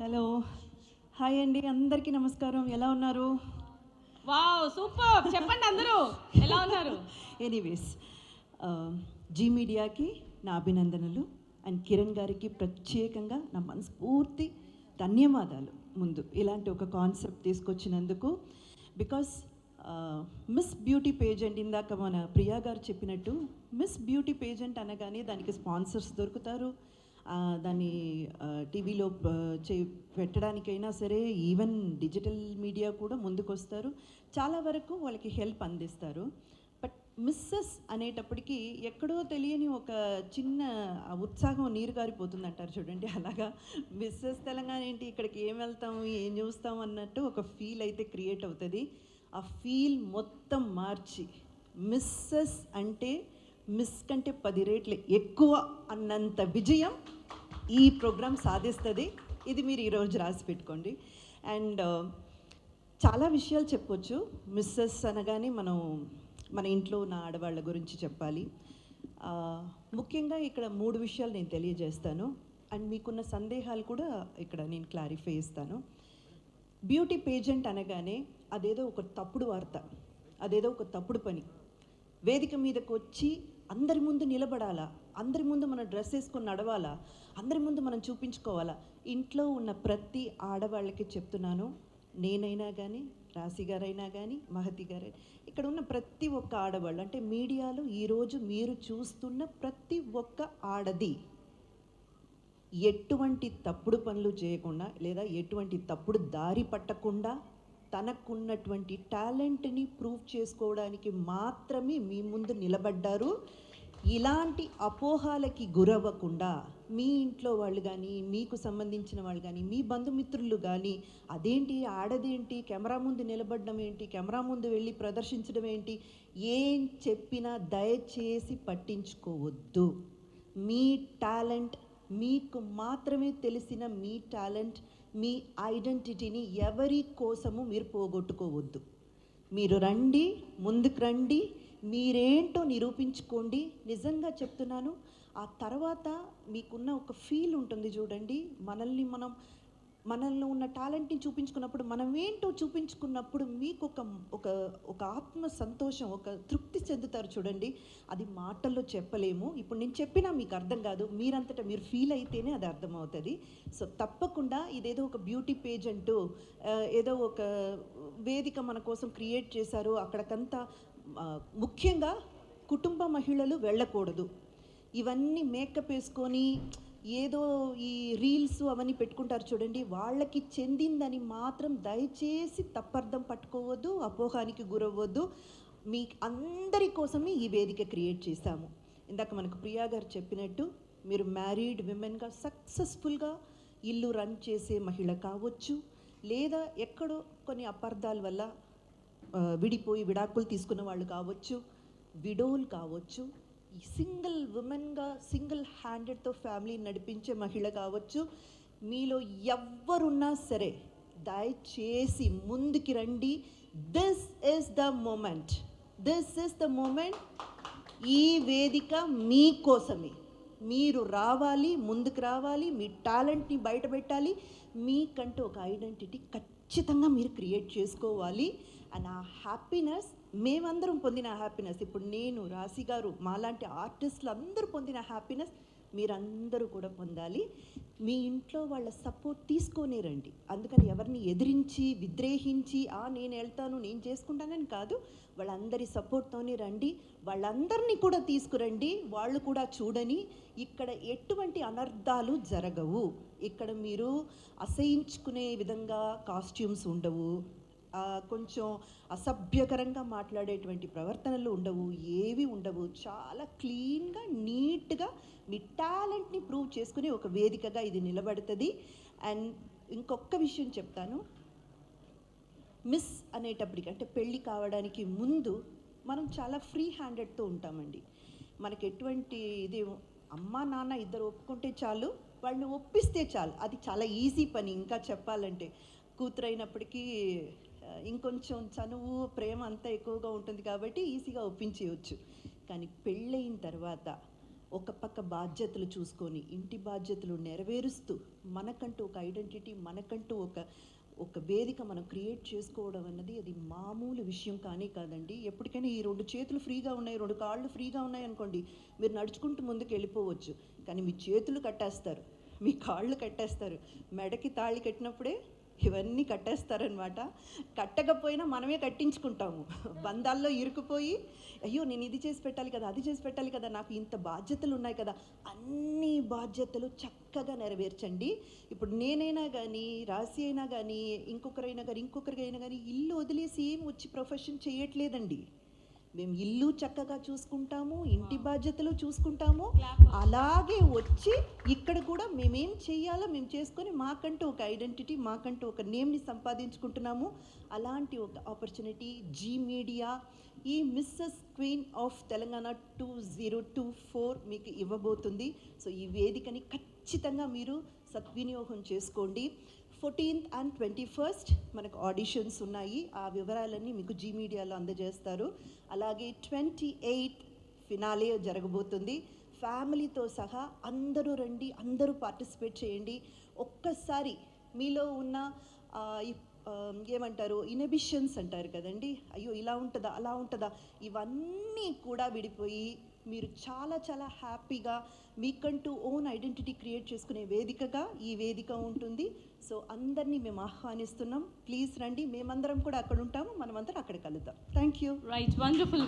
Hello, hi అండి, అందరికీ నమస్కారం. ఎలా ఉన్నారు? Wow, super. చెప్పండి అందరూ ఎలా ఉన్నారు? ఎనీవేస్, జీ మీడియాకి నా అభినందనలు అండ్ కిరణ్ గారికి ప్రత్యేకంగా నా మనస్ఫూర్తి ధన్యవాదాలు. ముందు ఇలాంటి ఒక కాన్సెప్ట్ తీసుకొచ్చినందుకు. బికాస్ మిస్ బ్యూటీ పేజెంట్, ఇందాక మన ప్రియా గారు చెప్పినట్టు, మిస్ బ్యూటీ పేజెంట్ అనగానే దానికి స్పాన్సర్స్ దొరుకుతారు, దాన్ని టీవీలో పెట్టడానికైనా సరే, ఈవెన్ డిజిటల్ మీడియా కూడా ముందుకొస్తారు, చాలా వరకు వాళ్ళకి హెల్ప్ అందిస్తారు. బట్ మిస్సెస్ అనేటప్పటికీ ఎక్కడో తెలియని ఒక చిన్న ఉత్సాహం నీరు గారిపోతుంది అంటారు చూడండి, అలాగా మిస్సెస్ తెలంగాణ ఏంటి, ఇక్కడికి ఏం వెళ్తాము, ఏం చూస్తాం అన్నట్టు ఒక ఫీల్ అయితే క్రియేట్ అవుతుంది. ఆ ఫీల్ మొత్తం మార్చి మిస్సెస్ అంటే మిస్ కంటే 10 రెట్లు ఎక్కువ అన్నంత విజయం ఈ ప్రోగ్రాం సాధిస్తుంది. ఇది మీరు ఈరోజు రాసి పెట్టుకోండి. అండ్ చాలా విషయాలు చెప్పొచ్చు. మిస్సెస్ అనగానే మన ఇంట్లో ఉన్న ఆడవాళ్ళ గురించి చెప్పాలి. ముఖ్యంగా ఇక్కడ 3 విషయాలు నేను తెలియజేస్తాను అండ్ మీకున్న సందేహాలు కూడా ఇక్కడ నేను క్లారిఫై చేస్తాను. బ్యూటీ పేజెంట్ అనగానే అదేదో ఒక తప్పుడు వార్త, అదేదో ఒక తప్పుడు పని. వేదిక మీదకి వచ్చి అందరి ముందు నిలబడాలా, అందరి ముందు మనం డ్రెస్ వేసుకొని నడవాలా, అందరి ముందు మనం చూపించుకోవాలా. ఇంట్లో ఉన్న ప్రతి ఆడవాళ్ళకి చెప్తున్నాను, నేనైనా కానీ, రాశి గారైనా కానీ, మహతి గారు, ఇక్కడ ఉన్న ప్రతి ఒక్క ఆడవాళ్ళు, అంటే మీడియాలో ఈరోజు మీరు చూస్తున్న ప్రతి ఒక్క ఆడది ఎటువంటి తప్పుడు పనులు చేయకుండా, లేదా ఎటువంటి తప్పుడు దారి పట్టకుండా, తనకున్నటువంటి టాలెంట్ని ప్రూవ్ చేసుకోవడానికి మాత్రమే మీ ముందు నిలబడ్డారు. ఇలాంటి అపోహాలకి గురవ్వకుండా మీ ఇంట్లో వాళ్ళు కానీ, మీకు సంబంధించిన వాళ్ళు కానీ, మీ బంధుమిత్రులు కానీ, అదేంటి ఆడదేంటి, కెమెరా ముందు నిలబడడం ఏంటి, కెమెరా ముందు వెళ్ళి ప్రదర్శించడం ఏంటి, ఏం చెప్పినా దయచేసి పట్టించుకోవద్దు. మీ టాలెంట్, మీకు మాత్రమే తెలిసిన మీ టాలెంట్, మీ ఐడెంటిటీని ఎవరి కోసము మీరు పోగొట్టుకోవద్దు. మీరు రండి, ముందుకు రండి, మీరేంటో నిరూపించుకోండి. నిజంగా చెప్తున్నాను. ఆ తర్వాత మీకున్న ఒక ఫీల్ ఉంటుంది చూడండి, మనల్లో ఉన్న టాలెంట్ని చూపించుకున్నప్పుడు, మనం ఏంటో చూపించుకున్నప్పుడు మీకు ఒక ఆత్మ సంతోషం, ఒక తృప్తి చెందుతారు చూడండి. అది మాటల్లో చెప్పలేము. ఇప్పుడు నేను చెప్పినా మీకు అర్థం కాదు, మీరంతటా మీరు ఫీల్ అయితేనే అది అర్థమవుతుంది. సో తప్పకుండా ఇదేదో ఒక బ్యూటీ పేజ్ అంటూ ఏదో ఒక వేదిక మన కోసం క్రియేట్ చేశారు, అక్కడికంతా ముఖ్యంగా కుటుంబ మహిళలు వెళ్ళకూడదు. ఇవన్నీ మేకప్ వేసుకొని ఏదో ఈ రీల్స్ అవన్నీ పెట్టుకుంటారు చూడండి, వాళ్ళకి చెందిందని మాత్రం దయచేసి తప్పర్థం పట్టుకోవద్దు, అపోహానికి గురవ్వద్దు. మీ అందరి కోసమే ఈ వేదిక క్రియేట్ చేశాము. ఇందాక మనకు ప్రియా గారు చెప్పినట్టు, మీరు మ్యారీడ్ విమెన్గా సక్సెస్ఫుల్గా ఇల్లు రన్ చేసే మహిళ కావచ్చు, లేదా ఎక్కడో కొన్ని అపార్థాల వల్ల విడిపోయి విడాకులు తీసుకున్న వాళ్ళు కావచ్చు, విడోలు కావచ్చు, సింగిల్ ఉమెన్గా సింగిల్ హ్యాండెడ్తో ఫ్యామిలీ నడిపించే మహిళ కావచ్చు, మీలో ఎవ్వరున్నా సరే దయచేసి ముందుకి రండి. This is the moment, this is the moment. ఈ వేదిక మీకోసమే. మీరు రావాలి, ముందుకు రావాలి, మీ టాలెంట్ని బయట పెట్టాలి, మీకంటూ ఒక ఐడెంటిటీ ఖచ్చితంగా మీరు క్రియేట్ చేసుకోవాలి. అండ్ ఆ హ్యాపీనెస్, మేమందరం పొందిన హ్యాపీనెస్, ఇప్పుడు నేను, రాశి గారు, మాలాంటి ఆర్టిస్టులు అందరూ పొందిన హ్యాపీనెస్ మీరందరూ కూడా పొందాలి. మీ ఇంట్లో వాళ్ళ సపోర్ట్ తీసుకొనే రండి. అందుకని ఎవరిని ఎదిరించి విద్రేహించి నేను వెళ్తాను, నేను చేసుకుంటానని కాదు, వాళ్ళందరి సపోర్ట్తోనే రండి. వాళ్ళందరినీ కూడా తీసుకురండి, వాళ్ళు కూడా చూడని. ఇక్కడ ఎటువంటి అనర్థాలు జరగవు. ఇక్కడ మీరు అసహించుకునే విధంగా కాస్ట్యూమ్స్ ఉండవు, కొంచెం అసభ్యకరంగా మాట్లాడేటువంటి ప్రవర్తనలు ఉండవు, ఏవి ఉండవు. చాలా క్లీన్గా, నీట్గా మీ టాలెంట్ని ప్రూవ్ చేసుకుని ఒక వేదికగా ఇది నిలబడుతుంది. అండ్ ఇంకొక విషయం చెప్తాను, మిస్ అనేటప్పటికి, అంటే పెళ్ళి కావడానికి ముందు మనం చాలా ఫ్రీ హ్యాండెడ్తో ఉంటామండి. మనకి ఎటువంటి ఇది, అమ్మ నాన్న ఇద్దరు ఒప్పుకుంటే చాలు, వాళ్ళని ఒప్పిస్తే చాలు, అది చాలా ఈజీ పని. ఇంకా చెప్పాలంటే కూతురైనప్పటికీ ఇంకొంచెం చనువు, ప్రేమ అంతా ఎక్కువగా ఉంటుంది కాబట్టి ఈజీగా ఒప్పించేయచ్చు. కానీ పెళ్ళయిన తర్వాత ఒక పక్క బాధ్యతలు చూసుకొని ఇంటి బాధ్యతలు నెరవేరుస్తూ మనకంటూ ఒక ఐడెంటిటీ, మనకంటూ ఒక వేదిక మనం క్రియేట్ చేసుకోవడం అన్నది అది మామూలు విషయం కానీ కాదండి. ఎప్పటికైనా ఈ 2 చేతులు ఫ్రీగా ఉన్నాయి, 2 కాళ్ళు ఫ్రీగా ఉన్నాయి అనుకోండి, మీరు నడుచుకుంటూ ముందుకు వెళ్ళిపోవచ్చు. కానీ మీ చేతులు కట్టేస్తారు, మీ కాళ్ళు కట్టేస్తారు, మెడకి తాళి కట్టినప్పుడే ఇవన్నీ కట్టేస్తారనమాట. కట్టకపోయినా మనమే కట్టించుకుంటాము. బంధాల్లో ఇరుక్కుపోయి అయ్యో నేను ఇది చేసి పెట్టాలి కదా, అది చేసి పెట్టాలి కదా, నాకు ఇంత బాధ్యతలు ఉన్నాయి కదా, అన్ని బాధ్యతలు చక్కగా నెరవేర్చండి. ఇప్పుడు నేనైనా కానీ, రాశి అయినా కానీ, ఇంకొకరికైనా కానీ ఇల్లు వదిలేసి ఏం వచ్చి ప్రొఫెషన్ చేయట్లేదండి. మేము ఇల్లు చక్కగా చూసుకుంటాము, ఇంటి బాధ్యతలు చూసుకుంటాము, అలాగే వచ్చి ఇక్కడ కూడా మేమేం చేయాలో మేము చేసుకొని మాకంటూ ఒక ఐడెంటిటీ, మాకంటూ ఒక నేమ్ని సంపాదించుకుంటున్నాము. అలాంటి ఒక ఆపర్చునిటీ జీ మీడియా ఈ మిస్సెస్ క్వీన్ ఆఫ్ తెలంగాణ 2024 మీకు ఇవ్వబోతుంది. సో ఈ వేదికని ఖచ్చితంగా మీరు సద్వినియోగం చేసుకోండి. 14th and 21st మనకు ఆడిషన్స్ ఉన్నాయి, ఆ వివరాలన్నీ మీకు జీ మీడియాలో అందజేస్తారు. అలాగే 28th ఫినాలే జరగబోతుంది. ఫ్యామిలీతో సహా అందరూ రండి, అందరూ పార్టిసిపేట్ చేయండి. ఒక్కసారి మీలో ఉన్న ఏమంటారు ఇన్హిబిషన్స్ అంటారు కదండి, అయ్యో ఇలా ఉంటుందా అలా ఉంటుందా, ఇవన్నీ కూడా విడిపోయి మీరు చాలా చాలా హ్యాపీగా మీకంటూ ఓన్ ఐడెంటిటీ క్రియేట్ చేసుకునే వేదికగా ఈ వేదిక ఉంటుంది. సో అందరినీ మేము ఆహ్వానిస్తున్నాం, ప్లీజ్ రండి. మేమందరం కూడా అక్కడ ఉంటాము, మనమందరం అక్కడ కలుద్దాం. Thank you. Right, wonderful.